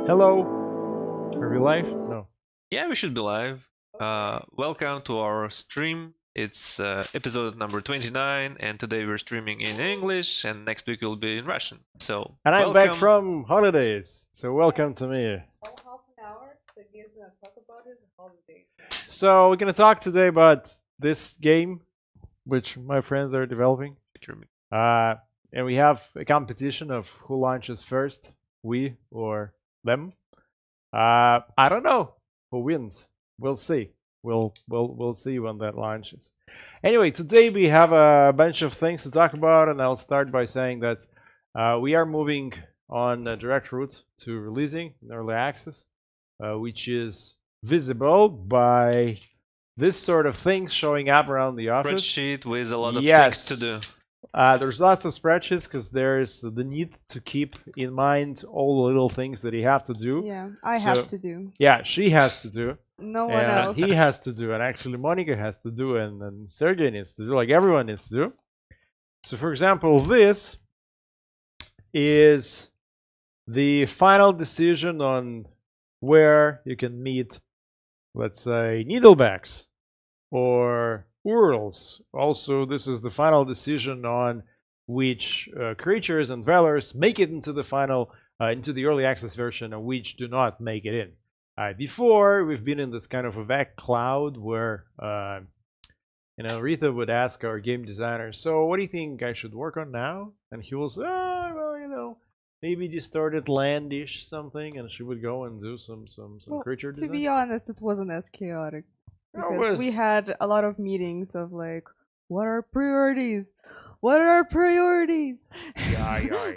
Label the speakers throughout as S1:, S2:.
S1: Hello. Are we live? No.
S2: Yeah, we should be live. Welcome to our stream. It's episode number 29, and today we're streaming in English, and next week will be in Russian. So,
S1: And I'm
S2: welcome.
S1: back from holidays, so welcome to me.
S3: Half an hour, so he's gonna talk about his holiday.
S1: So we're gonna talk today about this game, which my friends are developing. And we have a competition of who launches first, we or them. I don't know who wins. We'll see. We'll see when that launches. Anyway, today we have a bunch of things to talk about, and I'll start by saying that we are moving on a direct route to releasing in early access, which is visible by this sort of things showing up around the office.
S2: Spreadsheet with a lot of things to do.
S1: There's lots of spreadsheets because there's the need to keep in mind all the little things that you have to do.
S3: Yeah, I have to do.
S1: Yeah, she has to do.
S3: No one
S1: And
S3: else.
S1: he has to do, and actually Monica has to do, and Sergey needs to do, like everyone needs to do. So for example, this is the final decision on where you can meet, let's say, needlebacks or urls. Also, this is the final decision on which creatures and dwellers make it into the final, into the early access version, and which do not make it in. Before, we've been in this kind of a vague cloud where, Rita would ask our game designer, so what do you think I should work on now? And he will say, maybe distorted landish something, and she would go and do some creature design.
S3: To be honest, it wasn't as chaotic. Because we had a lot of meetings of like, what are priorities? What are our priorities?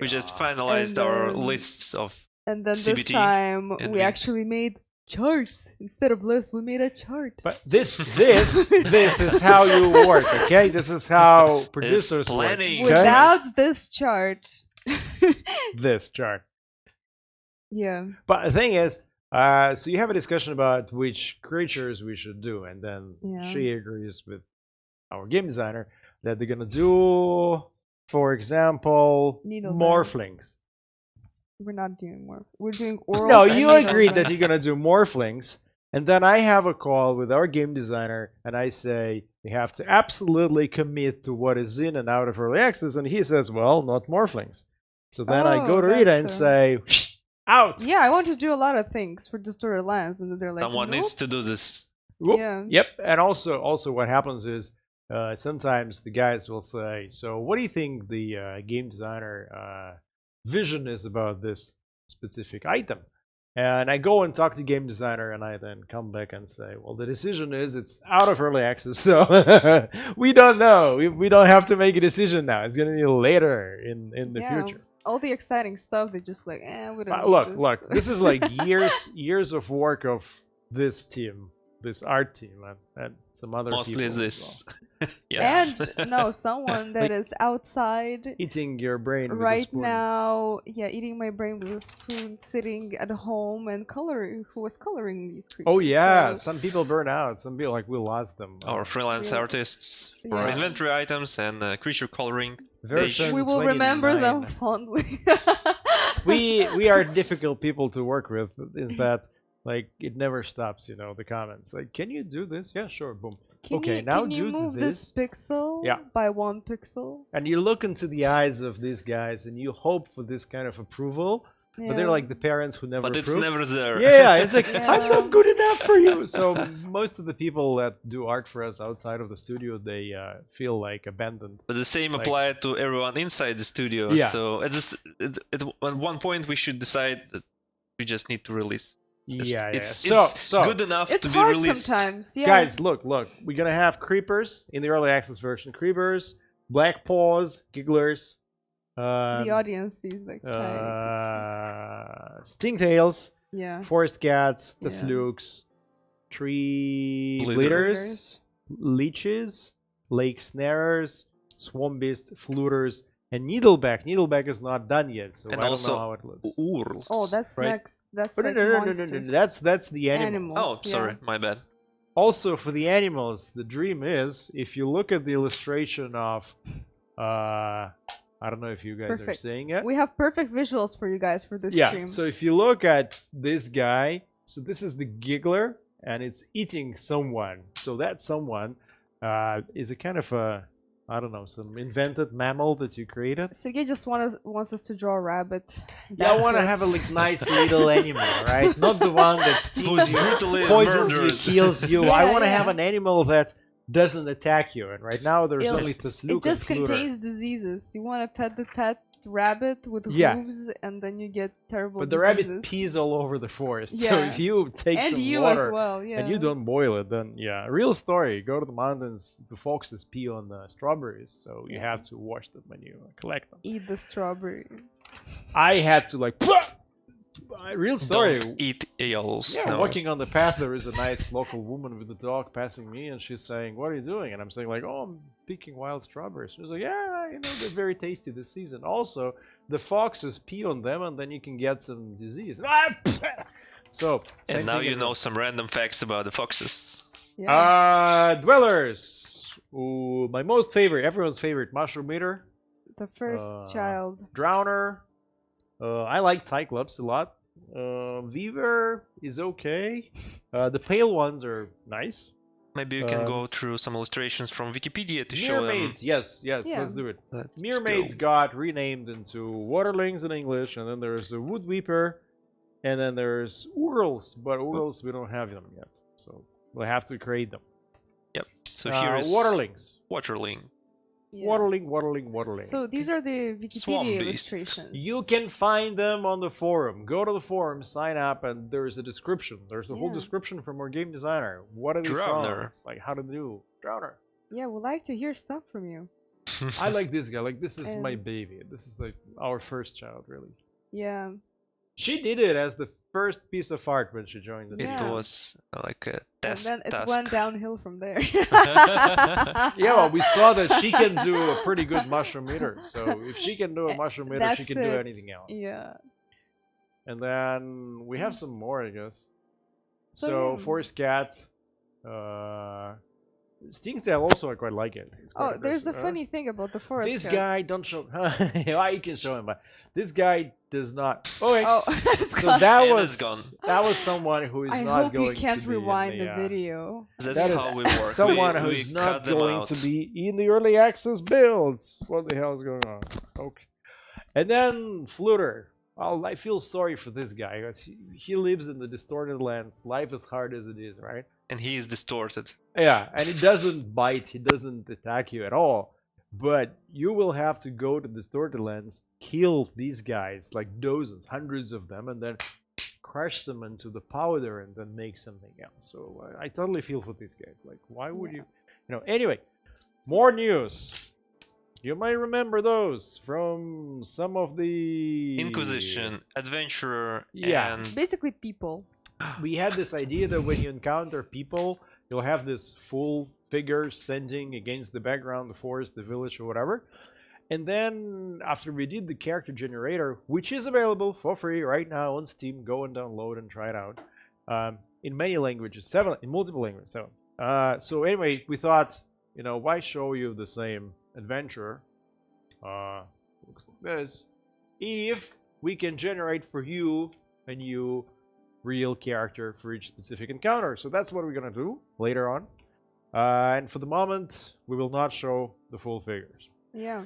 S2: We just finalized our lists of
S3: And then
S2: CBT
S3: this time,
S2: and
S3: we actually made charts. Instead of lists, we made a chart.
S1: But this is how you work, okay? This is how producers work.
S2: planning.
S1: Okay?
S3: Without this chart.
S1: This chart.
S3: Yeah.
S1: But the thing is, so you have a discussion about which creatures we should do, and then she agrees with our game designer that they're gonna do, for example, morphlings.
S3: We're not doing more. We're doing orals.
S1: No, you agreed that you're gonna do morphlings, and then I have a call with our game designer, and I say you have to absolutely commit to what is in and out of early access, and he says, well, not morphlings. So then I go to Rita and say, out.
S3: Yeah, I want to do a lot of things for distorted lands, and they're like,
S2: Someone
S3: nope.
S2: needs to do this.
S3: Yeah.
S1: Yep. And also what happens is sometimes the guys will say, so what do you think the game designer vision is about this specific item? And I go and talk to game designer, and I then come back and say, well, the decision is it's out of early access, so we don't know. We don't have to make a decision now. It's going to be later in the future.
S3: All the exciting stuff, they just like, we don't
S1: look, this is like years of work of this team, this art team, and some other
S2: Mostly
S1: people.
S2: this.
S1: Well.
S2: Yes.
S3: And no, someone that is outside
S1: eating your brain with
S3: right
S1: a spoon.
S3: now, eating my brain with a spoon, sitting at home and coloring, who was coloring these creatures.
S1: Oh yeah,
S3: so.
S1: some people burn out. Some people we lost them.
S2: Our freelance artists for inventory items and creature coloring.
S1: Version
S3: we will
S1: 29.
S3: remember them fondly.
S1: we are difficult people to work with. Is that like it never stops? The comments like, can you do this? Yeah, sure. Boom.
S3: Can you move this pixel by 1 pixel?
S1: And you look into the eyes of these guys and you hope for this kind of approval, but they're like the parents who never approve.
S2: But it's never there.
S1: Yeah, it's like, I'm not good enough for you. So most of the people that do art for us outside of the studio, they feel like abandoned.
S2: But the same applied to everyone inside the studio.
S1: Yeah.
S2: So at one point we should decide that we just need to release. It's good enough to be released.
S3: It's hard sometimes,
S1: Guys, look, we're gonna have creepers in the early access version. Creepers, black paws, gigglers.
S3: The audience sees like
S1: stingtails.
S3: Yeah.
S1: Forest cats, the slooks, tree bleeders, leeches, lake snarers, swamp beast, fluters, and needleback. Needleback is not done yet, so
S2: and
S1: I
S2: also
S1: don't know how it looks.
S2: Urls.
S3: Oh, that's next. That's
S1: like no. That's the animals.
S2: Oh, sorry, my bad.
S1: Also, for the animals, the dream is if you look at the illustration of I don't know if you guys are
S3: Perfect.
S1: seeing it.
S3: We have perfect visuals for you guys for this
S1: Yeah,
S3: stream.
S1: so if you look at this guy, so this is the giggler, and it's eating someone. So that someone is a kind of a, I don't know, some invented mammal that you created.
S3: Sergey just wants us to draw a rabbit.
S1: Yeah, I
S3: That's
S1: want to
S3: it.
S1: have a like nice little animal, right? Not the one that stings you,
S2: brutally
S1: poisons you,
S2: murdered.
S1: kills you. I
S3: Yeah,
S1: want to
S3: yeah.
S1: have an animal that doesn't attack you. And right now there's
S3: It-
S1: only Tasluka
S3: It just
S1: and Fluter.
S3: contains diseases. You want to pet the pet rabbit with
S1: Yeah.
S3: hooves, and then you get terrible
S1: But the
S3: diseases.
S1: rabbit pees all over the forest. So
S3: Yeah.
S1: if you take
S3: And
S1: some
S3: you
S1: water
S3: as well, yeah.
S1: and you don't boil it, then yeah, real story. Go to the mountains. The foxes pee on the strawberries, so you
S3: Yeah.
S1: have to wash them when you collect them.
S3: Eat the strawberries.
S1: I had to like, real story.
S2: Don't eat eels.
S1: Yeah,
S2: no.
S1: walking on the path, there is a nice local woman with a dog passing me, and she's saying, "What are you doing?" And I'm saying like, "Oh, I'm picking wild strawberries." She's like, "Yeah, you know, they're very tasty this season. Also, the foxes pee on them, and then you can get some disease." So, same
S2: And now
S1: thing
S2: you
S1: in
S2: know some random facts about the foxes.
S3: Yeah.
S1: Dwellers. Ooh, my most favorite, everyone's favorite, mushroom eater,
S3: The first child.
S1: drowner. I like Cyclops a lot. Weaver is okay. The pale ones are nice.
S2: Maybe you can go through some illustrations from Wikipedia to show them.
S1: Mermaids, yes,
S3: Yeah.
S1: let's do it.
S2: Let's
S1: Mermaids
S2: go.
S1: got renamed into waterlings in English, and then there's a wood weeper, and then there's Urals, but Urals we don't have them yet, so we'll have to create them.
S2: Yep. So here is
S1: waterlings.
S2: Waterling.
S3: Yeah.
S1: Waterling.
S3: So these are the
S2: Swamp
S3: Wikipedia
S2: beast.
S3: illustrations.
S1: You can find them on the forum. Go to the forum, sign up, and there's a description. There's the whole
S3: Yeah.
S1: description from our game designer. What are they
S2: Drowner.
S1: from? Like how to do Drowner.
S3: Yeah, we'd like to hear stuff from you.
S1: I like this guy. Like this is my
S3: And-
S1: baby. This is like our first child, really.
S3: Yeah.
S1: She did it as the first piece of art when she joined the
S2: It
S1: team.
S3: Yeah.
S2: was like a
S3: And
S2: test
S3: then it
S2: task.
S3: went downhill from there.
S1: Yeah, well, we saw that she can do a pretty good mushroom eater. So if she can do a mushroom eater, she
S3: That's
S1: can do
S3: it.
S1: anything else.
S3: Yeah.
S1: And then we have some more, I guess.
S3: So,
S1: So
S3: yeah.
S1: Forest Cat, Stingtail also I quite like it. It's quite
S3: Oh, there's a
S1: aggressive.
S3: funny thing about the forest.
S1: This
S3: cat.
S1: guy don't show. Well, you can show him, but this guy does not. Okay.
S3: Oh, it's
S1: So
S3: gone.
S1: that
S2: And
S1: was
S2: it's gone.
S1: that was someone who is
S3: I
S1: not
S3: hope
S1: going
S3: you can't
S1: to be
S3: rewind
S1: in
S3: the video.
S2: That's
S1: That
S2: how
S1: is
S2: we work.
S1: someone
S2: we
S1: who's not
S2: cut them
S1: going
S2: out.
S1: to be in the early access builds. What the hell is going on? Okay. And then Fluter. Oh, I feel sorry for this guy because he lives in the distorted lands. Life is hard as it is, right?
S2: And he is distorted.
S1: Yeah, and he doesn't bite, he doesn't attack you at all. But you will have to go to the distorted lands, kill these guys, like dozens, hundreds of them, and then crush them into the powder and then make something else. So I totally feel for these guys. Like, why would you know? Anyway, more news. You might remember those from some of the
S2: Inquisition, Adventurer,
S1: Yeah.
S2: and
S3: Basically, people.
S1: We had this idea that when you encounter people, you'll have this full figure standing against the background, the forest, the village, or whatever. And then after we did the character generator, which is available for free right now on Steam, go and download and try it out. In many languages, in multiple languages. So anyway, we thought, you know, why show you the same adventure? Looks like this. If we can generate for you a new real character for each specific encounter. So that's what we're gonna do later on. And for the moment, we will not show the full figures.
S3: Yeah.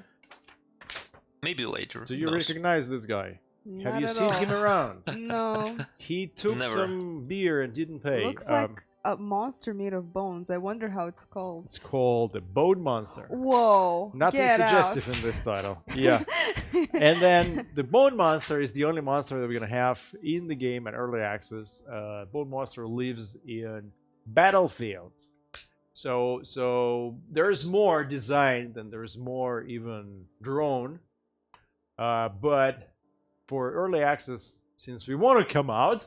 S2: maybe later.
S1: Do you
S2: who knows?
S1: recognize this guy?
S3: Not
S1: Have you
S3: at
S1: seen
S3: all.
S1: him around?
S3: No.
S1: He took
S2: Never.
S1: some beer and didn't pay.
S3: Looks like a monster made of bones. I wonder how it's called.
S1: It's called the Bone Monster.
S3: Whoa.
S1: Nothing
S3: get
S1: suggestive
S3: out.
S1: in this title. Yeah. And then the Bone Monster is the only monster that we're gonna have in the game at early access. Bone Monster lives in battlefields. So there's more designed and there's more even drawn. But for early access, since we want to come out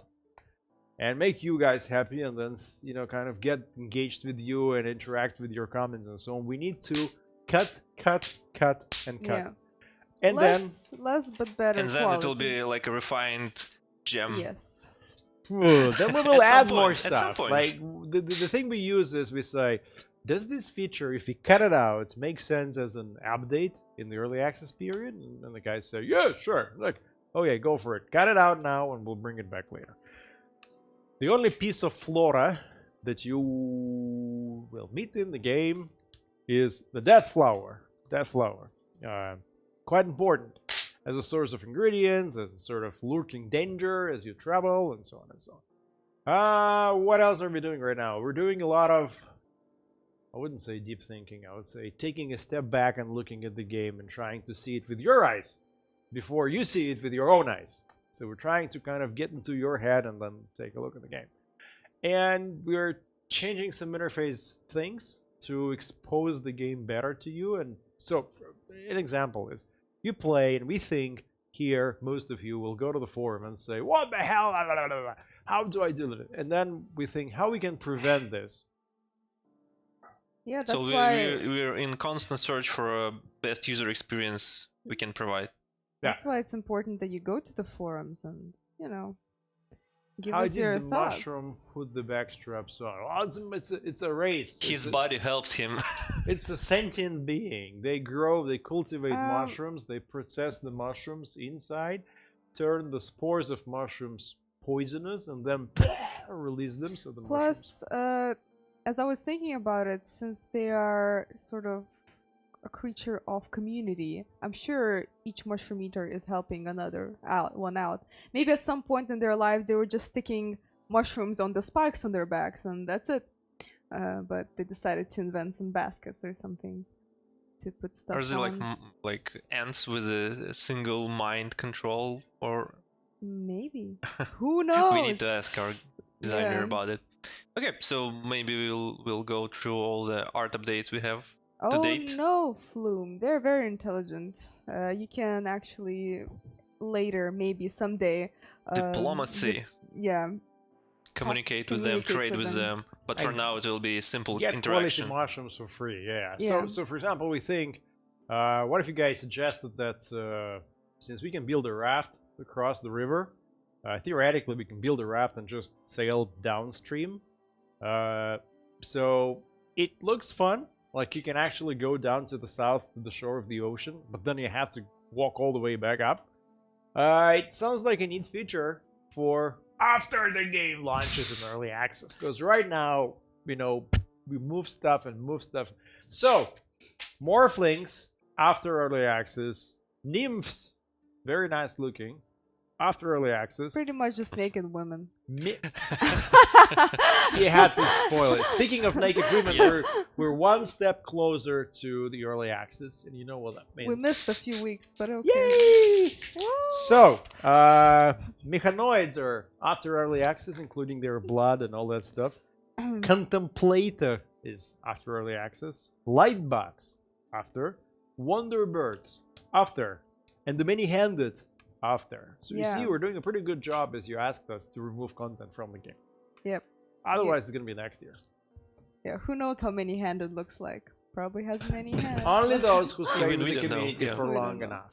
S1: and make you guys happy and then, you know, kind of get engaged with you and interact with your comments and so on, we need to cut and cut.
S3: Yeah.
S1: And
S3: less but better
S2: And then
S3: quality.
S2: it'll be like a refined gem.
S3: Yes.
S1: then we will
S2: At some
S1: add more
S2: point, at some
S1: stuff.
S2: point.
S1: Like the thing we use is we say does this feature, if we cut it out, make sense as an update in the early access period? And the guys say, yeah, sure. Like, okay, go for it. Cut it out now and we'll bring it back later. The only piece of flora that you will meet in the game is the death flower. Death flower. Quite important as a source of ingredients, as a sort of lurking danger as you travel, and so on and so on. What else are we doing right now? We're doing a lot of, I wouldn't say deep thinking, I would say taking a step back and looking at the game and trying to see it with your eyes before you see it with your own eyes. So we're trying to kind of get into your head and then take a look at the game. And we're changing some interface things to expose the game better to you. And so an example is, you play and we think here, most of you will go to the forum and say, what the hell, how do I do it? And then we think how we can prevent this.
S3: Yeah, that's
S2: so
S3: why
S2: we're in constant search for a best user experience we can provide.
S3: That's why it's important that you go to the forums and, you know, give
S1: how
S3: us your
S1: did the
S3: thoughts.
S1: mushroom put the backstraps on? Well, it's a race.
S2: His body helps him.
S1: It's a sentient being. They grow, they cultivate mushrooms, they process the mushrooms inside, turn the spores of mushrooms poisonous, and then release them. So the
S3: Plus, as I was thinking about it, since they are sort of a creature of community, I'm sure each mushroom eater is helping one out. Maybe at some point in their lives they were just sticking mushrooms on the spikes on their backs and that's it. But they decided to invent some baskets or something to put stuff on.
S2: Or is it like ants with a single mind control? Or
S3: maybe. Who knows?
S2: We need to ask our designer about it. Okay, so maybe we'll go through all the art updates we have to date.
S3: Oh no, Flume. They're very intelligent. You can actually later, maybe someday.
S2: Diplomacy.
S3: Yeah.
S2: Communicate with them, trade with them. But for now, it will be simple interaction.
S1: Quality mushrooms for free. Yeah. So for example, we think, what if you guys suggested that since we can build a raft across the river, theoretically we can build a raft and just sail downstream. So it looks fun. Like you can actually go down to the south to the shore of the ocean, but then you have to walk all the way back up. It sounds like a neat feature for after the game launches in early access, because right now, you know, we move stuff. So, morphlings after early access, nymphs, very nice looking, after early access.
S3: Pretty much just naked women.
S1: You had to spoil it. Speaking of naked women, we're one step closer to the early access, and you know what that means.
S3: We missed a few weeks, but okay.
S1: Yay! So, mechanoids are after early access, including their blood and all that stuff. Contemplator is after early access. Lightbox after. Wonderbirds after. And the many-handed after. So you see, we're doing a pretty good job as you asked us to remove content from the game.
S3: Yep.
S1: Otherwise, it's gonna be next year.
S3: Yeah, who knows how many-handed looks like? Probably has many hands.
S1: Only those who stay with the community for long enough.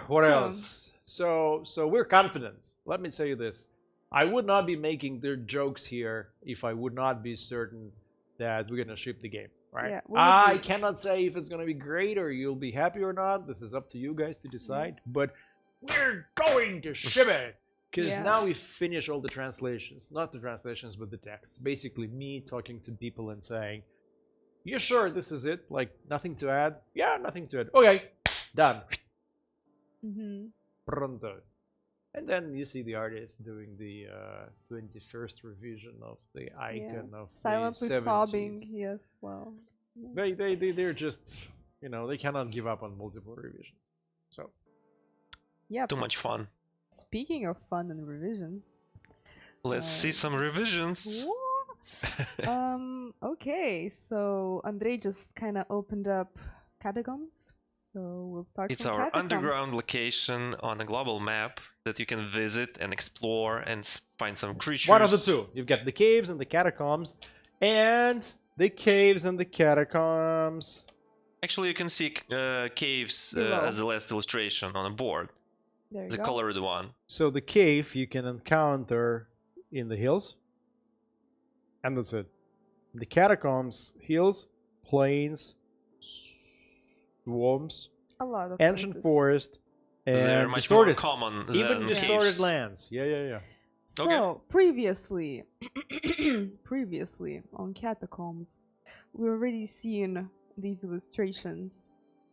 S1: What else? So we're confident. Let me tell you this. I would not be making the jokes here if I would not be certain that we're gonna ship the game. Right?
S3: Yeah,
S1: I cannot say if it's going to be great or you'll be happy or not. This is up to you guys to decide. But we're going to ship it. Because now we finish all the translations. Not the translations, but the text. Basically me talking to people and saying, you sure this is it? Like, nothing to add? Yeah, nothing to add. Okay, done. Pronto. And then you see the artist doing the 21st revision of the icon of
S3: silently
S1: the 70s.
S3: sobbing. Yes, well,
S1: they're just, you know, they cannot give up on multiple revisions. So
S3: yeah,
S2: too much fun.
S3: Speaking of fun and revisions,
S2: let's see some revisions.
S3: Okay, so Andrei just kind of opened up Catacombs. So we'll start.
S2: It's our underground location on a global map that you can visit and explore and find some creatures.
S1: One of the two. You've got the caves and the catacombs, and the caves and the catacombs.
S2: Actually, you can see caves as the last illustration on a board.
S3: There you
S2: the
S3: go.
S2: Colored one.
S1: So the cave you can encounter in the hills, and that's it. the catacombs, hills, plains, swamps,
S3: A lot of
S1: ancient
S3: places.
S1: forest,
S2: They're
S1: and
S2: much more
S1: distorted,
S2: common
S1: even
S2: than
S1: distorted
S2: caves.
S1: lands. Yeah.
S3: So previously, previously on Catacombs, we already seen these illustrations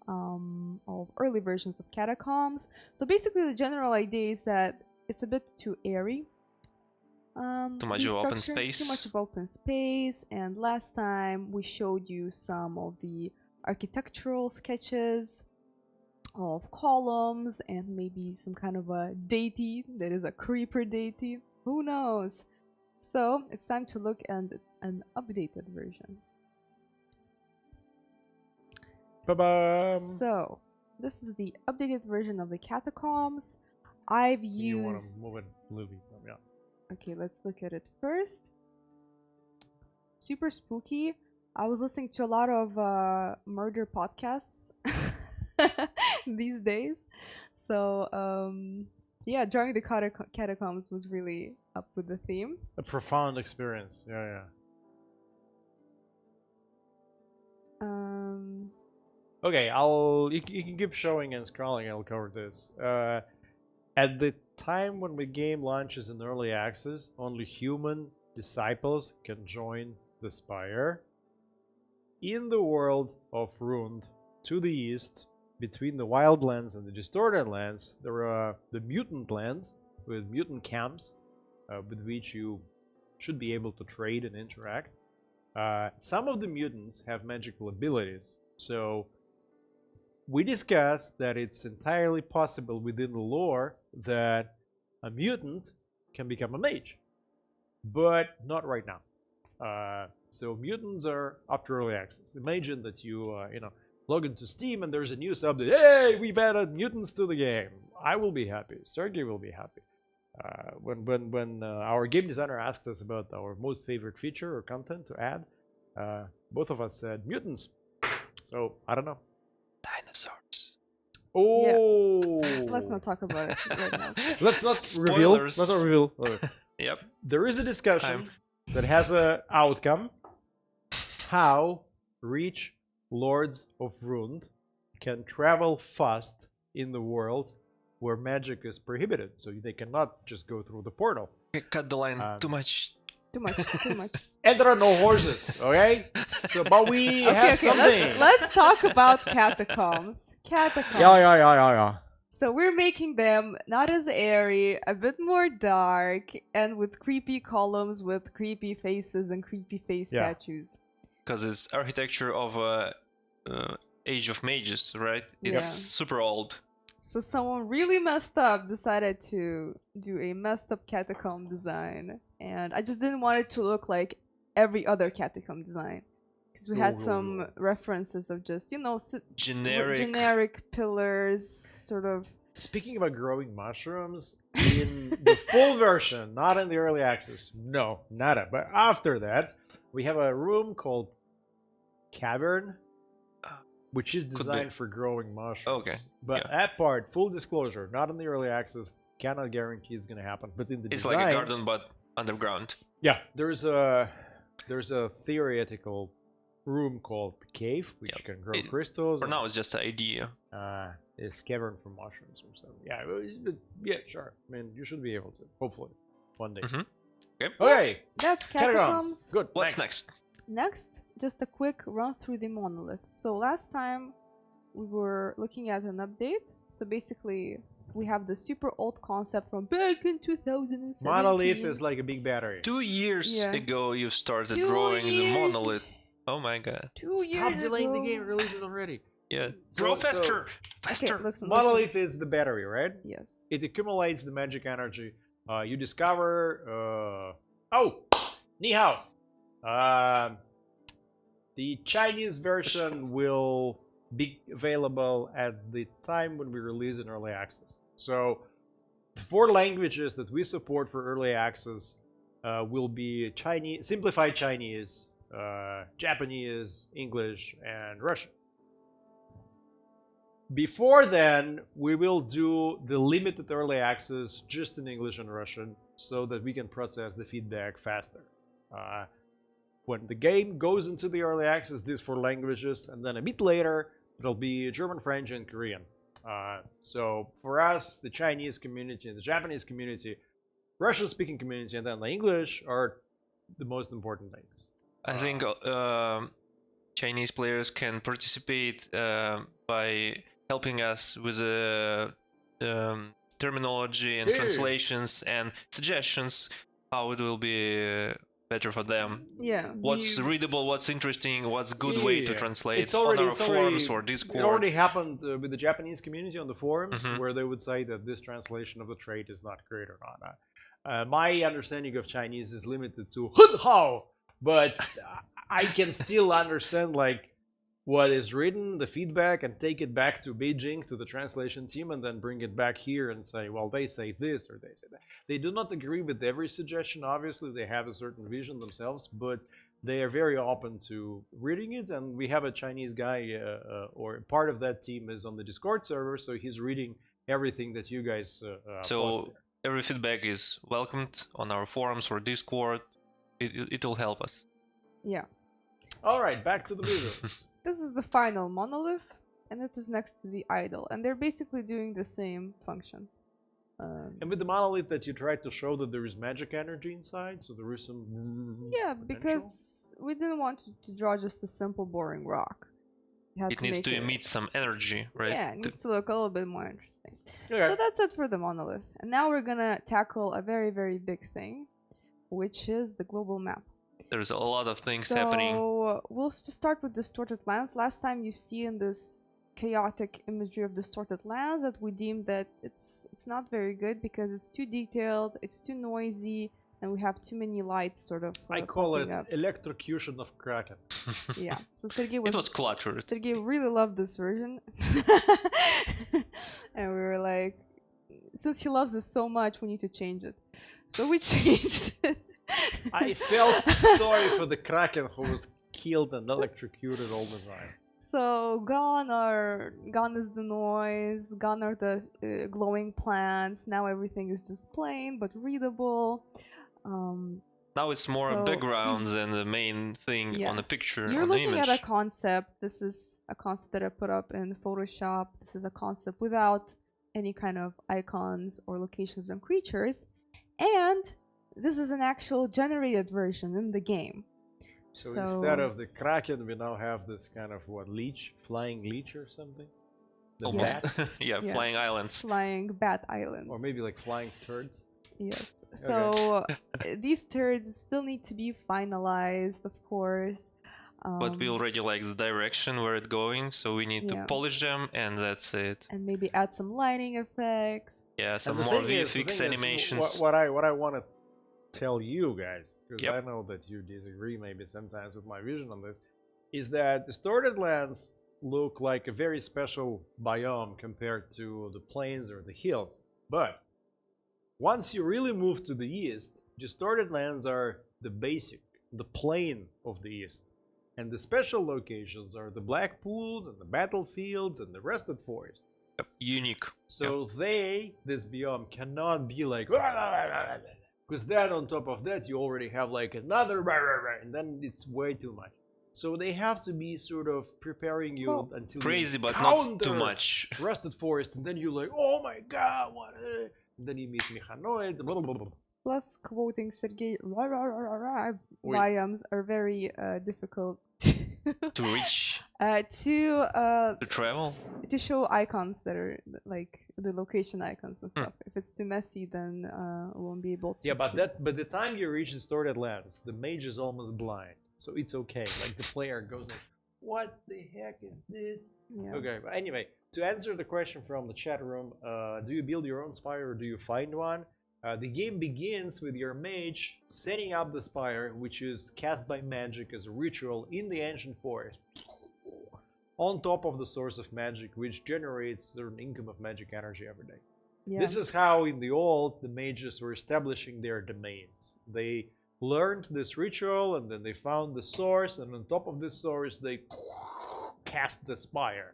S3: of early versions of Catacombs. So basically, the general idea is that it's a bit too airy.
S2: Too much of open
S3: structure,
S2: space.
S3: Too much of open space. And last time we showed you some of the architectural sketches of columns and maybe some kind of a deity that is a creeper deity. Who knows? So it's time to look at an updated version.
S1: Ba-bam.
S3: So this is the updated version of the Catacombs. I've
S1: You want to
S3: used.
S1: move it, Luby? Yeah.
S3: Okay, let's look at it first. Super spooky. I was listening to a lot of murder podcasts these days. So, yeah, drawing the catacombs was really up with the theme.
S1: A profound experience. Yeah. Okay, you can keep showing and scrolling. I'll cover this. At the time when the game launches in early access, only human disciples can join the Spire. In the world of Rund, to the east, between the Wildlands and the Distorted Lands, there are the Mutant Lands with mutant camps, with which you should be able to trade and interact. Some of the mutants have magical abilities, so we discussed that it's entirely possible within the lore that a mutant can become a mage, but not right now. So mutants are up to early access. Imagine that you log into Steam and there's a news update. Hey, we've added mutants to the game. I will be happy. Sergey will be happy. When our game designer asked us about our most favorite feature or content to add, both of us said mutants. So I don't know.
S2: Dinosaurs.
S1: Oh,
S3: Let's not talk about it right now.
S1: Let's not reveal.
S2: Spoilers.
S1: Let's not reveal.
S2: Yep.
S1: There is a discussion that has an outcome. How rich lords of Rund can travel fast in the world where magic is prohibited, so they cannot just go through the portal.
S2: Cut the line. Too much.
S3: Too much.
S1: And there are no horses, okay? So, but we have something.
S3: Let's talk about catacombs. Catacombs.
S1: Yeah.
S3: So we're making them not as airy, a bit more dark, and with creepy columns with creepy faces and creepy face statues.
S2: Because it's architecture of Age of Mages, right?
S3: Yeah.
S2: It's super old.
S3: So someone really messed up decided to do a messed up catacomb design, and I just didn't want it to look like every other catacomb design, because we had some references of just generic pillars, sort of.
S1: Speaking about growing mushrooms, in the full version, not in the early access, no, nada. But after that, we have a room called Cavern, which is designed for growing mushrooms.
S2: Okay.
S1: But that part, full disclosure, not in the early access, cannot guarantee it's going to happen. But in the
S2: it's
S1: design,
S2: like a garden, but underground.
S1: Yeah, there's a theoretical room called Cave, which can grow crystals.
S2: For now, it's just an idea.
S1: It's Cavern for mushrooms or something. Yeah, sure. I mean, you should be able to, hopefully, one day.
S2: Okay.
S1: Okay.
S3: That's catacombs.
S1: Good.
S2: What's next?
S3: Next, just a quick run through the monolith. So last time we were looking at an update. So basically, we have the super old concept from back in 2017.
S1: Monolith is like a big battery.
S2: 2 years ago, you started
S3: 2
S2: drawing the
S3: years.
S2: monolith. Oh my god.
S3: 2 years
S1: Stop delaying
S3: ago.
S1: the game. Release it already.
S2: Yeah.
S1: So-
S2: Draw
S1: so-
S2: faster. Faster.
S3: Okay, listen.
S1: Monolith is the battery, right?
S3: Yes.
S1: It accumulates the magic energy. You discover. Ni hao. The Chinese version will be available at the time when we release in early access. So, the 4 languages that we support for early access will be Chinese, simplified Chinese, Japanese, English, and Russian. Before then, we will do the limited early access just in English and Russian so that we can process the feedback faster. when the game goes into the early access, these 4 languages, and then a bit later, it'll be German, French, and Korean. So for us, the Chinese community, the Japanese community, Russian-speaking community, and then the English are the most important things.
S2: I think Chinese players can participate by helping us with terminology and translations and suggestions, how it will be better for them.
S3: Yeah.
S2: What's readable, what's interesting, what's good way to translate
S1: already,
S2: on our forums or Discord.
S1: It already happened with the Japanese community on the forums, where they would say that this translation of the trait is not great or not. My understanding of Chinese is limited to how, but I can still understand like what is written, the feedback, and take it back to Beijing, to the translation team, and then bring it back here and say, well, they say this or they say that. They do not agree with every suggestion, obviously. They have a certain vision themselves, but they are very open to reading it. And we have a Chinese guy, or part of that team is on the Discord server, so he's reading everything that you guys post there.
S2: Every feedback is welcomed on our forums or Discord. It'll help us.
S3: Yeah.
S1: All right, back to the movies.
S3: This is the final monolith, and it is next to the idol, and they're basically doing the same function.
S1: And with the monolith that you tried to show that there is magic energy inside, so there is some
S3: yeah,
S1: potential?
S3: because we didn't want to draw just a simple boring rock.
S2: It needs to emit some energy, right?
S3: Yeah, it needs to look a little bit more interesting.
S1: Okay.
S3: So that's it for the monolith. And now we're gonna tackle a very, very big thing, which is the global map.
S2: There's a lot of things happening.
S3: So we'll just start with distorted lands. Last time you've seen this chaotic imagery of distorted lands that we deemed that it's not very good because it's too detailed, it's too noisy, and we have too many lights sort of
S1: I call it
S3: up.
S1: electrocution of Kraken.
S3: Yeah, so Sergey
S2: It was cluttered.
S3: Sergey really loved this version. And we were like, since he loves it so much, we need to change it. So we changed it.
S1: I felt sorry for the Kraken who was killed and electrocuted all the time.
S3: So gone is the noise, gone are the glowing plants. Now everything is just plain but readable.
S2: Now it's more backgrounds than the main thing on the picture.
S3: You're
S2: on the
S3: looking
S2: image.
S3: at a concept. This is a concept that I put up in Photoshop. This is a concept without any kind of icons or locations and creatures. And this is an actual generated version in the game.
S1: So instead of the Kraken, we now have this kind of leech, flying leech or something? The
S2: Almost.
S1: bat?
S2: Yeah, flying islands.
S3: Flying bat islands.
S1: Or maybe like flying turds?
S3: Yes. So these turds still need to be finalized, of course.
S2: But we already like the direction where it's going, so we need to polish them, and that's it.
S3: And maybe add some lighting effects.
S2: Yeah, some more VFX animations.
S1: What I want to tell you guys, because I know that you disagree maybe sometimes with my vision on this, is that distorted lands look like a very special biome compared to the plains or the hills. But once you really move to the east, distorted lands are the basic, the plain of the east. And the special locations are the Black Pool and the battlefields and the Rested Forest.
S2: Unique.
S1: So this biome cannot be like, because then on top of that you already have like another, and then it's way too much. So they have to be sort of preparing you until
S2: crazy,
S1: you
S2: but not too much.
S1: Rested Forest, and then you're like, oh my god, what? And then you meet Mechanoid, blah, blah, blah.
S3: Plus, quoting Sergey, biomes are very difficult
S2: to reach,
S3: to
S2: travel,
S3: to show icons that are like the location icons and stuff. If it's too messy, then we won't be able to.
S1: Yeah, but the time you reach distorted lands, the mage is almost blind, so it's okay. Like the player goes like, "What the heck is this?"
S3: Yeah.
S1: Okay, but anyway, to answer the question from the chat room, do you build your own spire or do you find one? The game begins with your mage setting up the spire, which is cast by magic as a ritual in the ancient forest, on top of the source of magic, which generates certain income of magic energy every day. Yeah. This is how in the old the mages were establishing their domains. They learned this ritual and then they found the source, and on top of this source they cast the spire.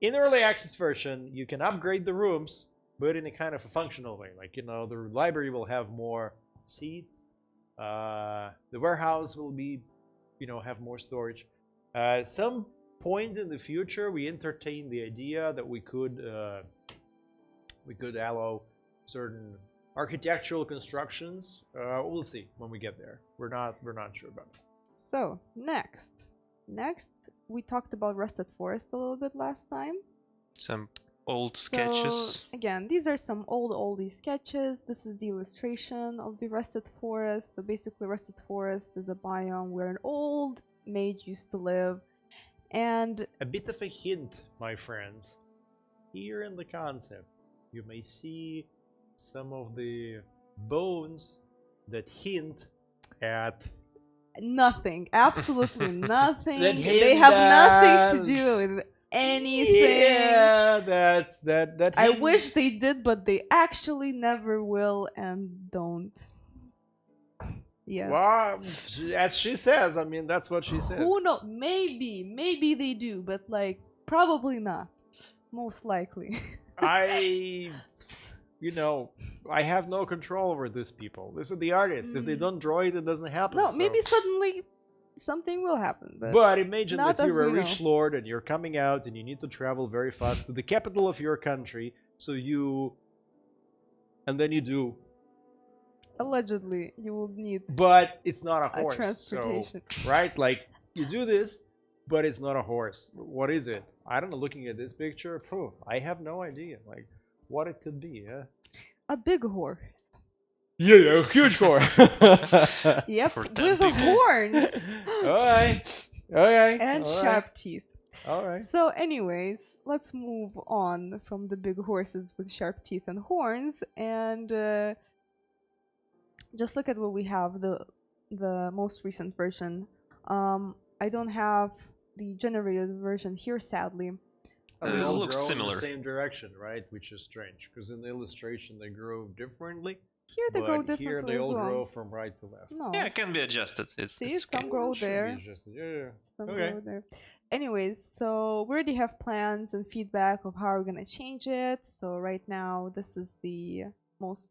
S1: In the early access version, you can upgrade the rooms, but in a kind of a functional way. Like, the library will have more seats, The warehouse will be, have more storage. Some point in the future, we entertain the idea that we could allow certain architectural constructions. We'll see when we get there. We're not sure about it.
S3: So next we talked about Rusted Forest a little bit last time.
S2: Some old sketches.
S3: So again, these are some oldie sketches. This is the illustration of the Rusted Forest. So basically, Rusted Forest is a biome where an old mage used to live, and
S1: A bit of a hint, my friends. Here in the concept, you may see some of the bones that hint at
S3: nothing, absolutely nothing.
S1: That
S3: They have nothing to
S1: hint
S3: do with anything.
S1: Yeah, that.
S3: I
S1: hints.
S3: wish they did, but they actually never will and don't. Yes.
S1: Well, as she says, I mean, that's what she says.
S3: Who knows? Maybe they do, but like probably not. Most likely.
S1: I have no control over these people. This is the artists. If they don't draw it, it doesn't happen.
S3: No,
S1: so.
S3: maybe suddenly something will happen.
S1: But imagine
S3: not
S1: that
S3: as
S1: you're a
S3: we
S1: rich
S3: know.
S1: lord and you're coming out and you need to travel very fast to the capital of your country. And then you do.
S3: Allegedly, you will need
S1: But it's not a
S3: a
S1: horse.
S3: transportation.
S1: So, right? Like, you do this, but it's not a horse. What is it? I don't know. Looking at this picture, I have no idea. Like, what it could be, yeah?
S3: A big horse.
S1: Yeah, a huge horse.
S3: Yep,
S2: For 10
S3: with
S2: people.
S3: horns.
S1: Alright. Okay.
S3: And
S1: alright,
S3: sharp teeth.
S1: Alright.
S3: So anyways, let's move on from the big horses with sharp teeth and horns and just look at what we have, the most recent version. I don't have the generated version here, sadly.
S1: They all
S2: looks
S1: grow
S2: similar.
S1: in the same direction, right? Which is strange, because in the illustration they grow differently.
S3: Here they
S1: but
S3: grow differently
S1: here they
S3: as
S1: all
S3: well.
S1: grow from right to left.
S3: No.
S2: Yeah, it can be adjusted.
S3: See,
S2: it's okay.
S3: some grow
S1: Should be
S3: there.
S1: adjusted. Yeah.
S3: Some
S1: Okay.
S3: grow there. Anyways, so we already have plans and feedback of how we're gonna change it. So right now, this is the most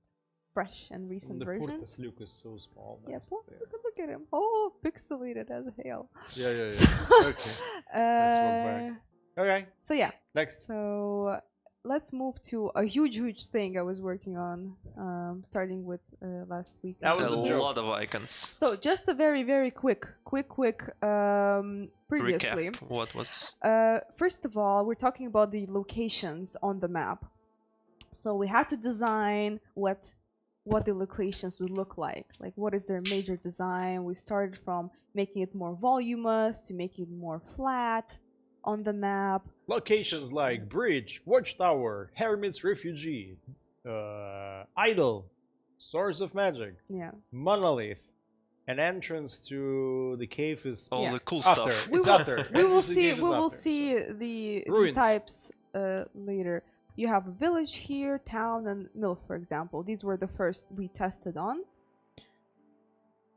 S3: fresh and recent
S1: The
S3: version.
S1: Purtas Luke is so small.
S3: Yeah,
S1: Nice.
S3: look at him. Oh, pixelated as hell.
S1: Yeah.
S3: So,
S1: Okay. Let's walk back. Okay.
S3: So yeah,
S1: Next.
S3: so let's move to a huge thing I was working on, starting with last week.
S1: That was
S2: a
S1: a joke.
S2: lot of icons.
S3: So just a very quick previously.
S2: Recap. What was?
S3: First of all, we're talking about the locations on the map. So we had to design what the locations would look like what is their major design. We started from making it more voluminous to making it more flat on the map.
S1: Locations like Bridge, Watchtower, Hermit's Refugee, Idol, Source of Magic,
S3: Yeah.
S1: Monolith. An entrance to the cave is
S2: All
S3: Yeah.
S2: the cool
S1: after.
S2: stuff.
S1: It's
S3: will-
S1: after.
S3: We will
S1: Entrance to the
S3: see
S1: cave is
S3: we will
S1: after.
S3: see the
S1: Ruins.
S3: types later. You have a village here, town, and mill, for example. These were the first we tested on.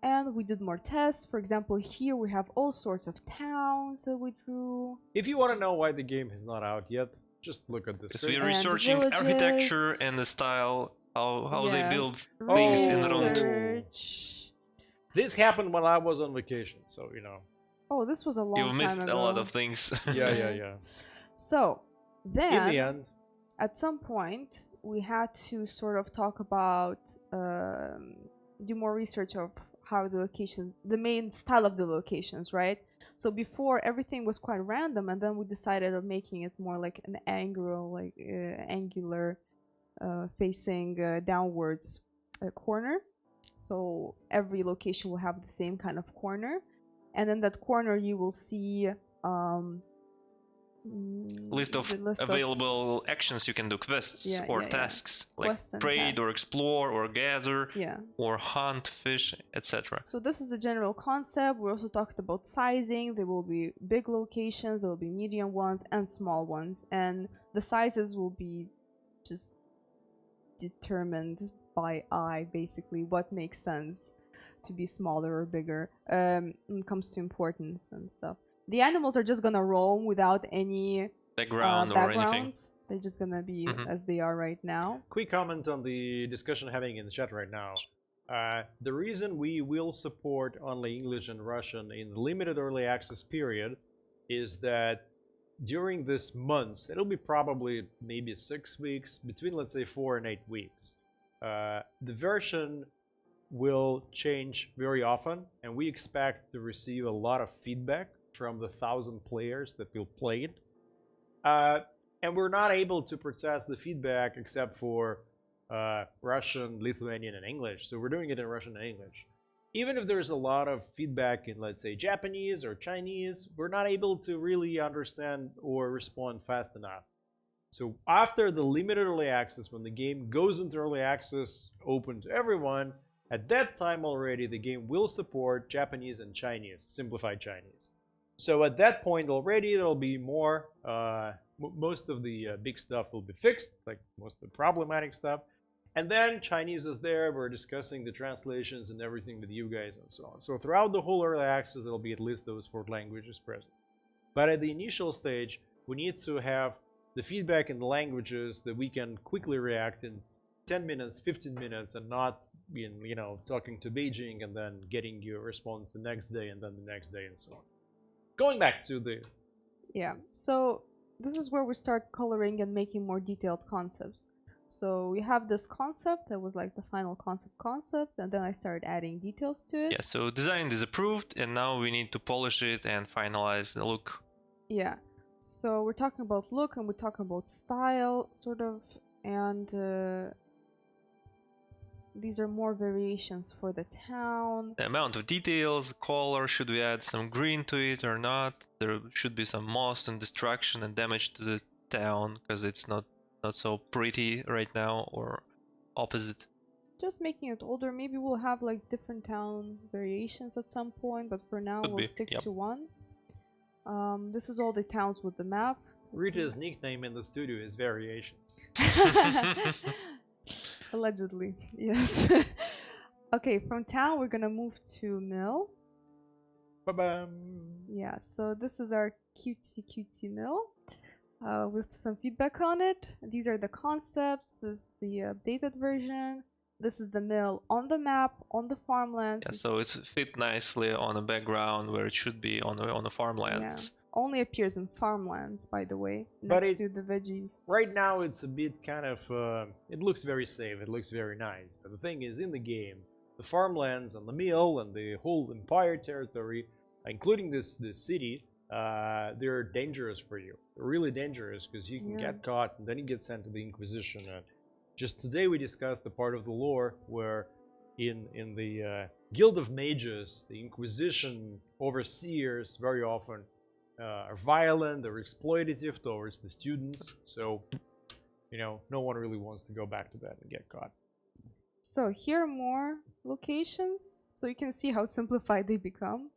S3: And we did more tests. For example, here we have all sorts of towns that we drew.
S1: If you want to know why the game is not out yet, just look at this.
S2: Because
S1: screen.
S2: we're
S3: And
S2: researching architecture
S3: villages.
S2: and the style, how
S3: Yeah.
S2: they build things in
S1: Oh.
S2: round.
S3: Research.
S1: This happened when I was on vacation, so
S3: Oh, this was a long
S2: You
S3: time
S2: missed
S3: ago.
S2: a lot of things.
S1: Yeah.
S3: So, then
S1: In the end,
S3: at some point we had to sort of talk about do more research of how the locations, the main style of the locations, right? So before everything was quite random, and then we decided on making it more like an angular facing downwards corner. So every location will have the same kind of corner, and in that corner you will see
S2: List of
S3: the list of-
S2: available actions you can do, quests
S3: Yeah,
S2: or
S3: yeah.
S2: tasks, like
S3: Quests and
S2: trade or
S3: tasks.
S2: explore or gather
S3: yeah.
S2: or hunt, fish, etc.
S3: So this is the general concept. We also talked about sizing. There will be big locations, there will be medium ones, and small ones. And the sizes will be just determined by eye, basically, what makes sense to be smaller or bigger when it comes to importance and stuff. The animals are just gonna roam without any
S2: Background or anything.
S3: backgrounds. They're just gonna be
S2: Mhm.
S3: as they are right now.
S1: quick comment on the discussion having in the chat right now. The reason we will support only English and Russian in the limited early access period is that during this month, it'll be probably maybe 6 weeks, between let's say 4 and 8 weeks. The version will change very often, and we expect to receive a lot of feedback from the 1,000 players that will play it. And we're not able to process the feedback except for Russian, Lithuanian, and English. So we're doing it in Russian and English. Even if there's a lot of feedback in, let's say, Japanese or Chinese, we're not able to really understand or respond fast enough. So after the limited early access, when the game goes into early access open to everyone, at that time already the game will support Japanese and Chinese, simplified Chinese. So at that point already there'll be more, most of the big stuff will be fixed, like most of the problematic stuff. And then Chinese is there, we're discussing the translations and everything with you guys and so on. So throughout the whole early access, there'll be at least those 4 languages present. But at the initial stage, we need to have the feedback in the languages that we can quickly react in 10 minutes, 15 minutes, and not being, talking to Beijing and then getting your response the next day and then the next day and so on. Going back to the...
S3: Yeah, so this is where we start coloring and making more detailed concepts. So we have this concept that was like the final concept, and then I started adding details to it.
S2: Yeah, so design is approved, and now we need to polish it and finalize the look.
S3: Yeah, so we're talking about look and we're talking about style, sort of, and these are more variations for the town.
S2: The amount of details, color, should we add some green to it or not? There should be some moss and destruction and damage to the town, because it's not so pretty right now, or opposite.
S3: Just making it older. Maybe we'll have like different town variations at some point, but for now we'll stick to one. This is all the towns with the map.
S1: Rita's nickname in the studio is Variations.
S3: Allegedly, yes. Okay, from town we're gonna move to mill.
S1: Ba-bam!
S3: Yeah, so this is our cutesy mill. With some feedback on it. These are the concepts. This is the updated version. This is the mill on the map, on the farmlands.
S2: Yeah, so it's fit nicely on a background where it should be on the farmlands.
S3: Yeah. Only appears in farmlands, by the way, next to the veggies.
S1: Right now it's a bit kind of, it looks very safe, it looks very nice. But the thing is, in the game, the farmlands and the mill and the whole Empire territory, including this city, they're dangerous for you. They're really dangerous because you can get caught and then you get sent to the Inquisition. And just today we discussed the part of the lore where in the Guild of Mages, the Inquisition overseers very often are violent, they're exploitative towards the students. So, no one really wants to go back to that and get caught.
S3: So here are more locations. So you can see how simplified they become.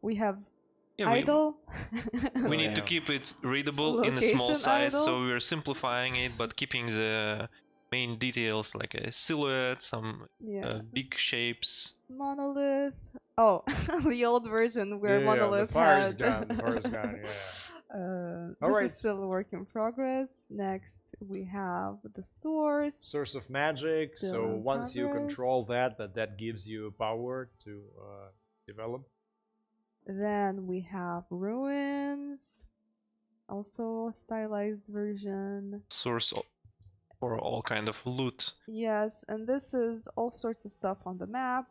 S3: We have idle.
S2: We need to keep it readable in a small size, so we're simplifying it, but keeping the main details like a silhouette, some big shapes.
S3: Monolith. Oh, the old version where Monolith
S1: the fire's
S3: had.
S1: gone. The fire's gone. Yeah.
S3: This is still a work in progress. Next, we have the source.
S1: Source of magic. So once you control that gives you power to develop.
S3: Then we have ruins, also a stylized version.
S2: Source for all kind of loot.
S3: Yes, and this is all sorts of stuff on the map.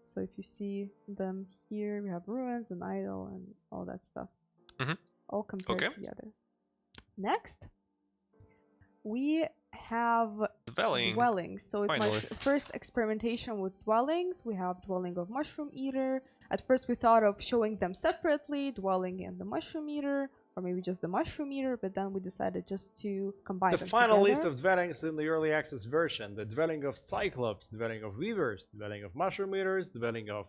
S3: So if you see them here, we have ruins and idle and all that stuff. All compared together. Next, we have dwellings. So it's my first experimentation with dwellings. We have dwelling of Mushroom Eater. At first we thought of showing them separately, dwelling and the Mushroom Eater, or maybe just the Mushroom Eater, but then we decided just to combine them
S1: together. The final list
S3: together.
S1: of dwellings in the early access version: the dwelling of Cyclops, the dwelling of Weavers, the dwelling of Mushroom Eaters, the dwelling of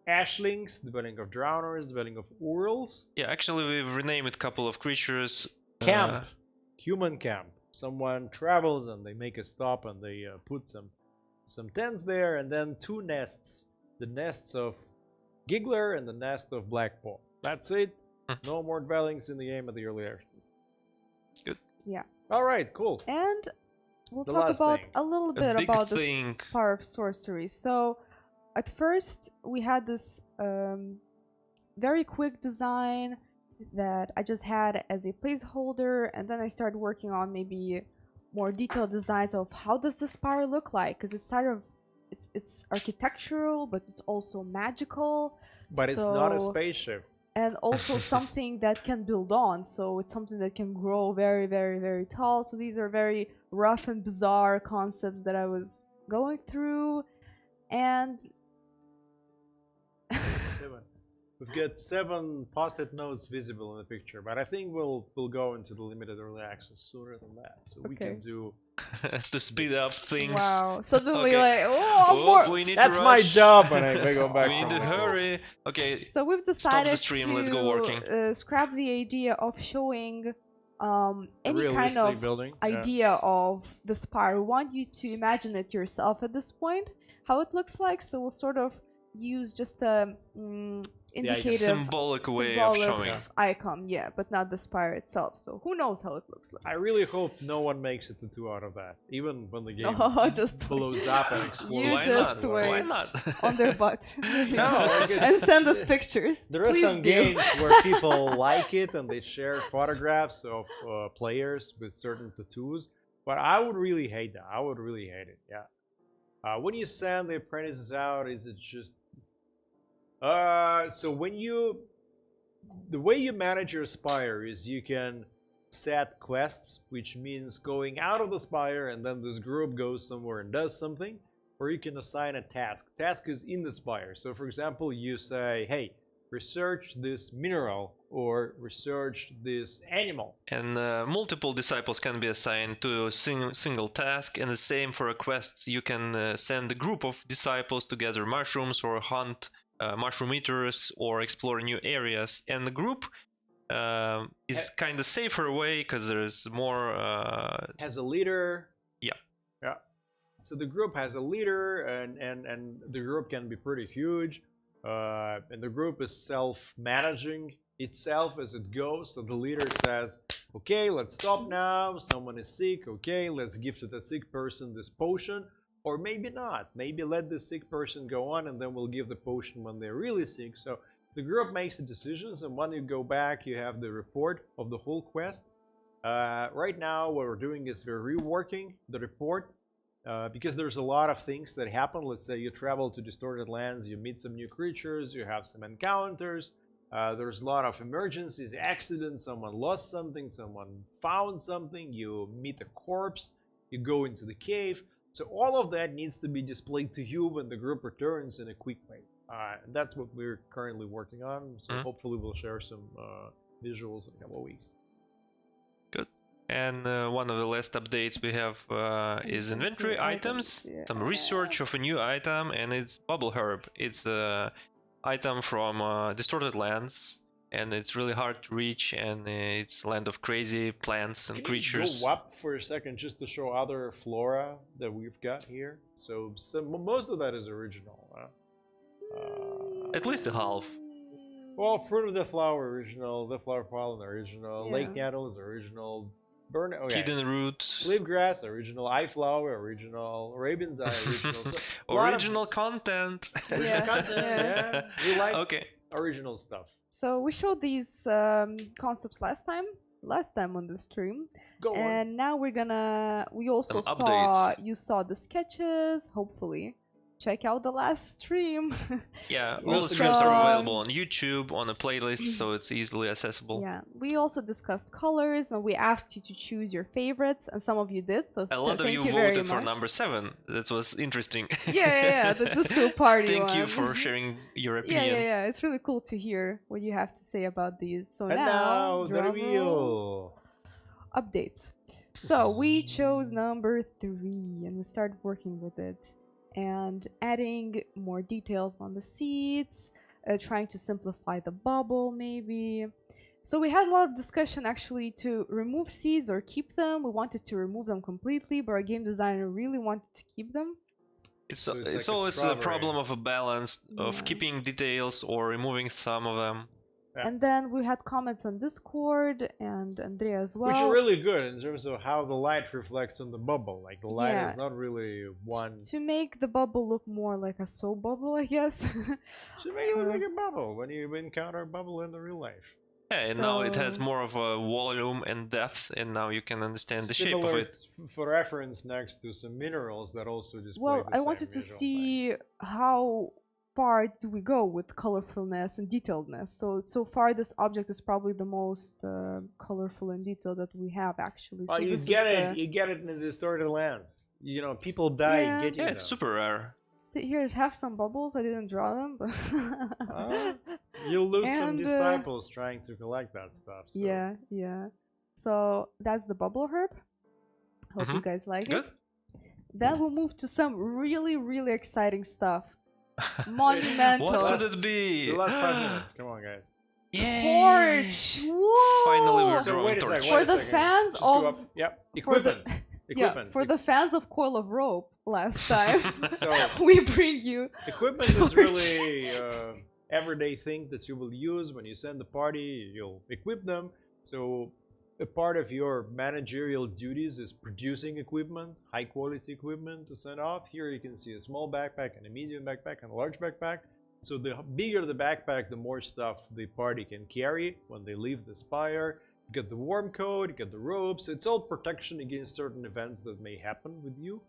S1: Ashlings, the dwelling of Drowners, the dwelling of Urls.
S2: Yeah, actually we've renamed a couple of creatures.
S1: Camp. Human camp. Someone travels and they make a stop and they put some tents there, and then 2 nests. The nests of Giggler and the nest of Blackpaw. That's it. No more dwellings in the game at the early version.
S2: Good.
S3: Yeah.
S1: Alright, cool.
S3: And we'll
S1: The
S3: talk
S1: last
S3: about
S1: thing.
S3: a little
S2: A
S3: bit
S2: big
S3: about the
S2: thing.
S3: Spire of Sorcery. So, at first, we had this very quick design that I just had as a placeholder, and then I started working on maybe more detailed designs of how does the spire look like, because it's sort of it's architectural, but it's also magical.
S1: But it's not a
S3: So-
S1: spaceship.
S3: and also something that can build on, so it's something that can grow very, very, very tall. So these are very rough and bizarre concepts that I was going through, and
S1: Seven. We've got 7 post-it notes visible in the picture, but I think we'll go into the limited early access sooner than that, so we can
S3: Okay.
S1: do.
S2: To speed up things.
S3: wow, suddenly
S2: Okay.
S3: like oh, more.
S2: We need
S1: That's
S2: to
S1: my
S2: rush.
S1: job when I go back.
S2: We need
S1: from
S2: to
S1: the call.
S2: hurry. Okay.
S3: So we've
S2: Stop
S3: decided
S2: the stream,
S3: to
S2: let's go working.
S3: Scrap the idea of showing
S1: A
S3: any kind
S1: realistic
S3: of
S1: building. yeah.
S3: idea of the spire. We want you to imagine it yourself at this point, how it looks like. So we'll sort of use just a indicative
S2: Symbolic way of showing.
S3: icon, yeah, but not the spire itself. So who knows how it looks like?
S1: I really hope no one makes it a 2 out of that, even when the game
S3: Oh, just
S1: blows up and explodes.
S3: You
S2: Why
S3: just
S2: not?
S3: wait.
S2: Why not?
S3: on their butt.
S1: No, because
S3: And send us pictures.
S1: there are
S3: Please
S1: some
S3: do.
S1: games where people like it and they share photographs of players with certain tattoos, but I would really hate that. I would really hate it. Yeah. When you send the apprentices out, is it just so the way you manage your spire is you can set quests, which means going out of the spire and then this group goes somewhere and does something, or you can assign a task. Task is in the spire. So for example, you say, hey, research this mineral or research this animal.
S2: And multiple disciples can be assigned to a single task, and the same for quests. You can send a group of disciples to gather mushrooms or hunt mushroom eaters or explore new areas. And the group is kind of safer way because there's more.
S1: Has a leader.
S2: Yeah.
S1: Yeah. So the group has a leader, and the group can be pretty huge. And the group is self-managing itself as it goes. So the leader says, okay, let's stop now. Someone is sick. Okay, let's give to the sick person this potion. Or maybe not. Maybe let the sick person go on and then we'll give the potion when they're really sick. So the group makes the decisions, and when you go back, you have the report of the whole quest. Right now, what we're doing is we're reworking the report. Because there's a lot of things that happen. Let's say you travel to distorted lands, you meet some new creatures, you have some encounters, there's a lot of emergencies, accidents, someone lost something, someone found something, you meet a corpse, you go into the cave. So all of that needs to be displayed to you when the group returns in a quick way. And that's what we're currently working on, so hopefully we'll share some visuals in a couple of weeks.
S2: And one of the last updates we have is inventory items,
S3: yeah.
S2: some research of a new item, and it's Bubble Herb. It's an item from Distorted Lands, and it's really hard to reach, and it's land of crazy plants and creatures.
S1: Go up for a second just to show other flora that we've got here. So most of that is original.
S2: At least a half.
S1: Well, Fruit of the Flower original, the Flower Pollen original,
S3: Yeah.
S1: Lake Nettle is original. Burn okay.
S2: Hidden Root.
S1: Sleepgrass original, Eye Flower original, Raven's Eye original. So, a lot of
S2: Original content.
S1: original content, yeah. We like
S2: Okay.
S1: original stuff.
S3: So we showed these concepts last time on the stream,
S1: Go on.
S3: and now we also
S2: Some
S3: saw
S2: updates.
S3: you saw the sketches. Hopefully, check out the last stream.
S2: Yeah,
S1: We
S2: all the
S1: also
S2: streams
S3: got-
S2: are available on YouTube on a playlist, so it's easily accessible.
S3: Yeah, we also discussed colors, and we asked you to choose your favorites, and some of you did. So
S2: A lot of
S3: thank
S2: you
S3: very
S2: voted for
S3: much.
S2: number 7. That was interesting.
S3: Yeah, the disco party
S2: Thank you
S3: one.
S2: for sharing your
S3: Yeah,
S2: opinion.
S3: yeah. It's really cool to hear what you have to say about these. So
S1: And
S3: now,
S1: the
S3: drum roll.
S1: reveal.
S3: Updates. So we chose number 3 and we started working with it and adding more details on the seeds, trying to simplify the bubble maybe. So we had a lot of discussion actually to remove seeds or keep them. We wanted to remove them completely, but our game designer really wanted to keep them.
S2: It's,
S1: So it's
S2: it's
S1: like a
S2: always a
S1: strawberry.
S2: problem of a balance
S3: Yeah.
S2: of keeping details or removing some of them.
S1: Yeah.
S3: And then we had comments on Discord and Andrea as well.
S1: Which are really good in terms of how the light reflects on the bubble. Like the light
S3: Yeah.
S1: is not really one.
S3: To make the bubble look more like a soap bubble, I guess.
S1: Should make it look like a bubble when you encounter a bubble in the real life.
S2: Yeah, and now it has
S3: So-
S2: more of a volume and depth, and now you can understand the shape of
S1: Similar
S2: it.
S1: for reference next to some minerals that also display
S3: Well,
S1: the
S3: I
S1: same
S3: wanted to
S1: visual
S3: see how far do we go with colorfulness and detailedness. So far, this object is probably the most colorful and detailed that we have actually.
S1: Well,
S3: So
S1: you
S3: this is
S1: get it.
S3: the-
S1: You get it in the distorted lands. You know, people die
S3: Yeah.
S1: getting
S2: Yeah,
S1: them.
S2: it's super rare.
S3: See, here's have some bubbles. I didn't draw them, but
S1: You'll lose some
S3: And,
S1: disciples trying to collect that stuff. So.
S3: yeah. So that's the bubble herb. Hope you
S2: Mhm.
S3: guys like
S2: Good.
S3: it. Then we'll move to some really exciting stuff. Monumental.
S2: What could it be?
S1: The last 5 minutes. Come on, guys.
S2: Yay!
S3: Torch! Whoa!
S2: Finally, we're
S1: So
S2: drawing
S1: wait a
S2: torch.
S1: second.
S3: For
S1: wait a
S3: the
S1: second.
S3: fans
S1: Just go
S3: of-
S1: up. Yep.
S3: for the-
S1: Equipment.
S3: Yeah,
S1: Equipment.
S3: for the fans of Coil of Rope last time,
S1: So
S3: we bring you
S1: equipment is
S3: Torch.
S1: really everyday thing that you will use when you send a party. You'll equip them. So a part of your managerial duties is producing equipment, high quality equipment to send off. Here you can see a small backpack and a medium backpack and a large backpack. So the bigger the backpack, the more stuff the party can carry when they leave the spire. You get the warm coat, you get the ropes. It's all protection against certain events that may happen with you.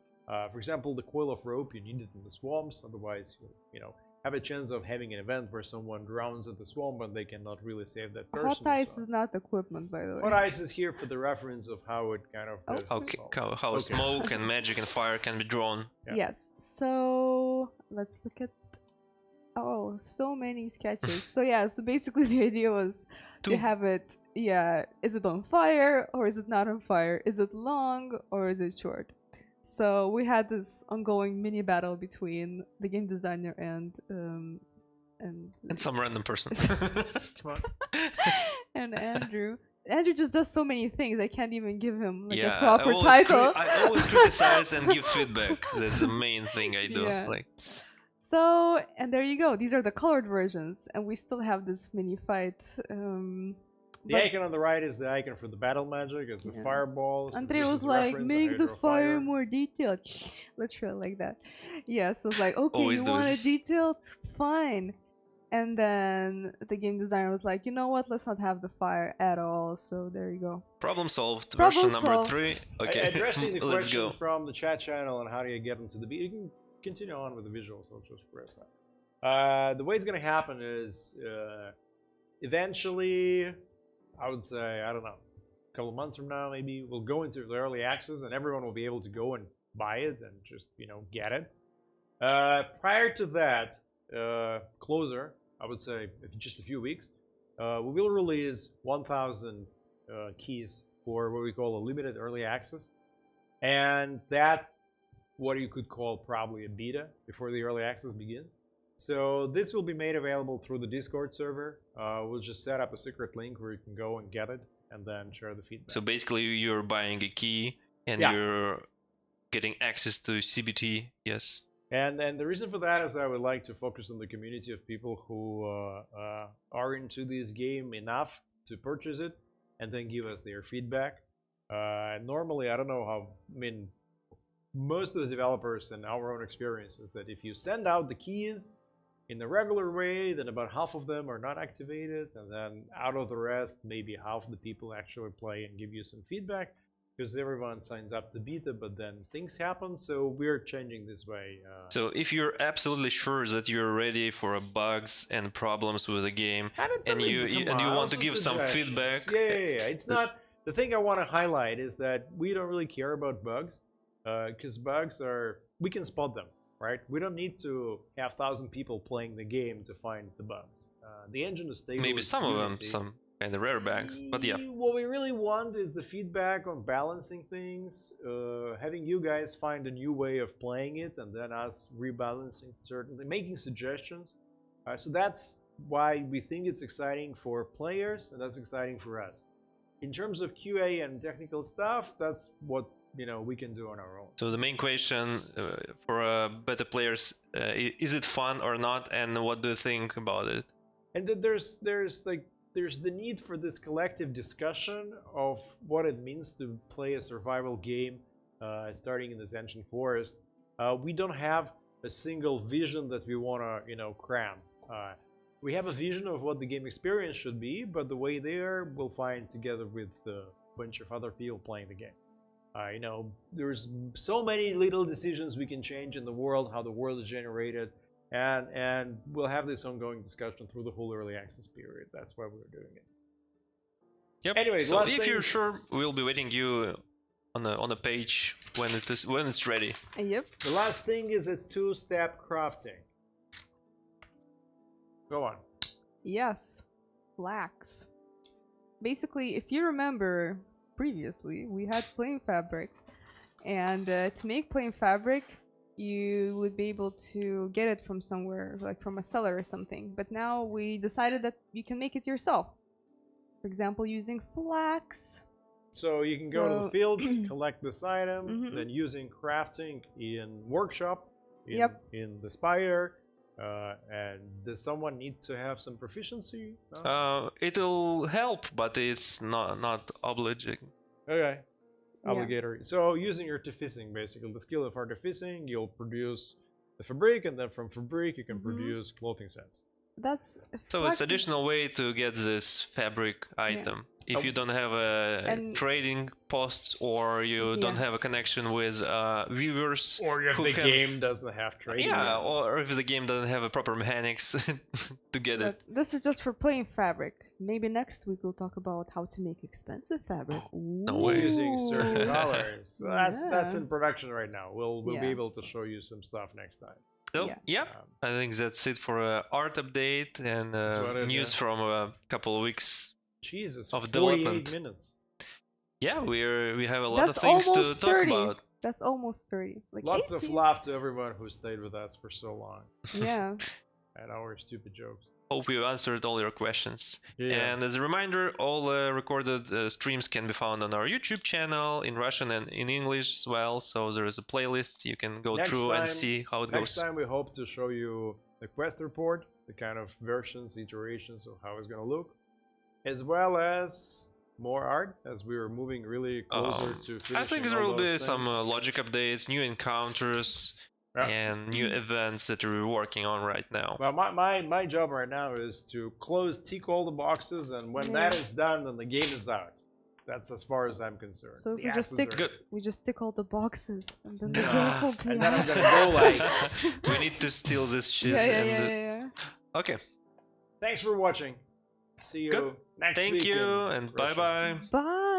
S1: For example, the coil of rope, you need it in the swamps, otherwise you'll, have a chance of having an event where someone drowns at the swamp and they cannot really save that person.
S3: hot ice
S1: so.
S3: is not equipment, by the way.
S1: Hot ice is here for the reference of how it kind of does
S2: How,
S1: this
S2: ki-
S1: all.
S2: how
S1: Okay.
S2: smoke and magic and fire can be drawn.
S1: Yeah.
S3: Yes. So let's look at. Oh, so many sketches. So yeah. So basically, the idea was to
S2: Two.
S3: have it. Yeah. Is it on fire or is it not on fire? Is it long or is it short? So we had this ongoing mini battle between the game designer and
S2: And some random person.
S1: Come on.
S3: and Andrew. Andrew just does so many things. I can't even give him like
S2: Yeah,
S3: a proper
S2: I always
S3: title.
S2: I always criticize and give feedback. That's the main thing I do.
S3: Yeah.
S2: Like,
S3: So, and there you go. These are the colored versions, and we still have this mini fight.
S1: The
S3: But
S1: icon on the right is the icon for the battle magic. It's a
S3: Yeah.
S1: fireball. So
S3: Andrea
S1: this
S3: was
S1: is
S3: like,
S1: reference on
S3: make the
S1: Hydro
S3: fire more detailed. Literally like that. Yeah, so it's like, okay,
S2: Always
S3: you
S2: do
S3: want it
S2: this.
S3: detailed? Fine. And then the game designer was like, you know what? Let's not have the fire at all. So there you go.
S2: problem solved.
S3: Problem
S2: Version number
S3: solved.
S2: 3. Okay,
S1: Addressing the
S2: let's
S1: question
S2: go.
S1: from the chat channel on how do you get into the you can continue on with the visuals. I'll just press that. The way it's gonna happen is eventually, I would say, I don't know, a couple of months from now maybe we'll go into the early access and everyone will be able to go and buy it and just get it. Prior to that, closer, I would say just a few weeks, we will release 1,000 keys for what we call a limited early access, and that what you could call probably a beta before the early access begins. So this will be made available through the Discord server. We'll just set up a secret link where you can go and get it and then share the feedback.
S2: So basically, you're buying a key and
S1: Yeah.
S2: you're getting access to CBT. Yes.
S1: And the reason for that is that I would like to focus on the community of people who are into this game enough to purchase it and then give us their feedback. Normally, I don't know how, most of the developers and our own experience is that if you send out the keys in the regular way, then about half of them are not activated, and then out of the rest, maybe half the people actually play and give you some feedback. Because everyone signs up to beta, but then things happen, so we're changing this way.
S2: So if you're absolutely sure that you're ready for bugs and problems with the game, and you want to give some feedback,
S1: yeah. It's not the thing I want to highlight is that we don't really care about bugs, because bugs we can spot them, right? We don't need to have 1,000 people playing the game to find the bugs. The engine is stable.
S2: maybe
S1: it's
S2: some of them,
S1: Unity.
S2: some kind of rare bugs, but yeah.
S1: What we really want is the feedback on balancing things, having you guys find a new way of playing it, and then us rebalancing certain things, making suggestions. So that's why we think it's exciting for players, and that's exciting for us. In terms of QA and technical stuff, that's what we can do on our own.
S2: So the main question for beta players, is it fun or not, and what do you think about it?
S1: And then there's like there's the need for this collective discussion of what it means to play a survival game, starting in this ancient forest. We don't have a single vision that we want to, cram. We have a vision of what the game experience should be, but the way there we'll find together with a bunch of other people playing the game. There's so many little decisions we can change in the world, how the world is generated, and we'll have this ongoing discussion through the whole early access period. That's why we're doing it.
S2: Yep.
S1: Anyway,
S2: so
S1: last
S2: if
S1: thing-
S2: you're sure, we'll be waiting you on a page when it's ready.
S3: Yep.
S1: The last thing is a two-step crafting. Go on.
S3: Yes. Flax. Basically, if you remember previously, we had plain fabric, and to make plain fabric, you would be able to get it from somewhere, like from a seller or something. But now we decided that you can make it yourself. For example, using flax.
S1: So you can go to the fields,
S3: So-
S1: collect this item,
S3: Mhm.
S1: then using crafting in workshop,
S3: Yep.
S1: in the Spire. And does someone need to have some proficiency? No?
S2: It'll help, but it's not obliging.
S1: Okay.
S3: Yeah.
S1: Obligatory. So using artificing, basically, the skill of artificing, you'll produce the fabric, and then from fabric you can
S3: Mhm.
S1: produce clothing sets.
S3: That's
S2: So
S3: flax
S2: it's
S3: is-
S2: additional way to get this fabric item. If you don't have a
S3: And-
S2: trading posts or you don't
S3: Yeah.
S2: have a connection with viewers,
S1: Or if
S2: who
S1: the
S2: can-
S1: game doesn't have trading.
S2: yeah,
S1: yet.
S2: or if the game doesn't have a proper mechanics to get
S3: But
S2: it.
S3: this is just for plain fabric. Maybe next week we'll talk about how to make expensive fabric.
S2: No way.
S1: Using certain
S3: Ooh.
S1: colors. So that's
S3: Yeah.
S1: in production right now. We'll be
S3: Yeah.
S1: able to show you some stuff next time.
S2: So
S3: Yeah.
S2: yeah,
S1: Um,
S2: I think that's it for art update and
S1: That's what it
S2: news
S1: is.
S2: from a couple of weeks.
S1: Jesus,
S2: Of
S1: 48
S2: development.
S1: minutes.
S2: Yeah, we have a lot
S3: That's
S2: of things to
S3: almost
S2: talk
S3: 30.
S2: about.
S3: That's almost 30. Like
S1: Lots of
S3: 18.
S1: love to everyone who stayed with us for so long.
S3: Yeah.
S1: And our stupid jokes.
S2: Hope we answered all your questions.
S1: Yeah.
S2: And as a reminder, all recorded streams can be found on our YouTube channel in Russian and in English as well. So there is a playlist you can go
S1: Next
S2: through and
S1: time-
S2: see how it
S1: Next
S2: goes.
S1: time we hope to show you the quest report, the kind of versions, iterations of how it's gonna look, as well as more art as we are moving really closer to finishing
S2: I think there
S1: all
S2: will be
S1: those
S2: some
S1: things.
S2: logic updates, new encounters,
S1: Yeah.
S2: and new events that we're working on right now.
S1: Well, my job right now is to tick all the boxes, and when that
S3: Yeah.
S1: is done, then the game is out. That's as far as I'm concerned.
S3: So if
S1: The
S3: we just
S1: assets
S3: stick,
S1: are-
S3: we just stick all the boxes, and then the
S1: Yeah.
S3: game will be
S1: And then I'm
S3: out.
S1: gonna go like,
S2: We need to steal this shit.
S3: Yeah, yeah,
S2: and,
S3: yeah, yeah, yeah.
S2: Okay,
S1: thanks for watching. See you
S2: Good.
S1: next
S2: thank
S1: week
S2: you,
S1: in
S2: and bye
S1: Russia.
S2: bye.
S3: Bye.